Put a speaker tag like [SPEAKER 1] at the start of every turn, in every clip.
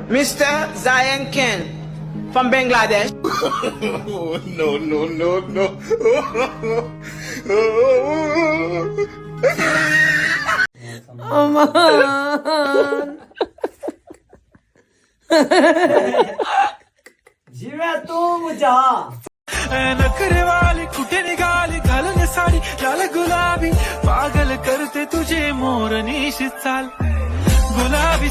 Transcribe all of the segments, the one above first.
[SPEAKER 1] Mr. Zion Ken from Bangladesh.
[SPEAKER 2] No, no, no, no.
[SPEAKER 3] Aman.
[SPEAKER 4] जिवे तू मुझा
[SPEAKER 5] नखरे वाली कुठे निघाली घालून साडी लाल गुलाबी पागल करते तुझे मोरनीश चाल गुलाबी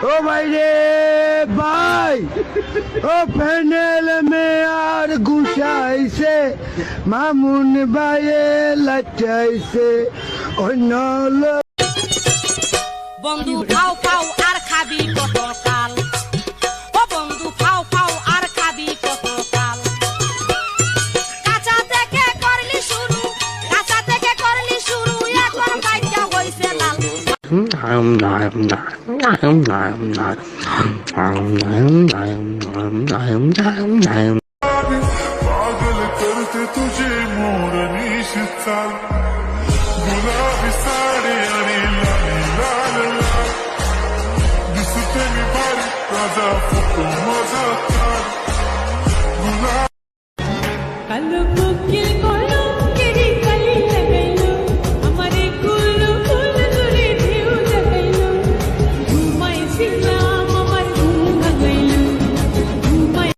[SPEAKER 6] ओ भाई रे भाई ओ पैनल में यार गुसाई से मामून भाई लचाई से ओ नौलो
[SPEAKER 3] বন্ধু খাও খাও আর খাবি কত কাল ও বন্ধু খাও খাও আর খাবি কত কাল কাঁচা থেকে করলি শুরু এখন বাইটা হইছে লাল
[SPEAKER 2] पागल करते तुझे मोरनीश चाल गुलाबी साडी आणि लाल लाल लाल दिसते मी भारी ताजा फोटो माझा काल गुलाब
[SPEAKER 5] कल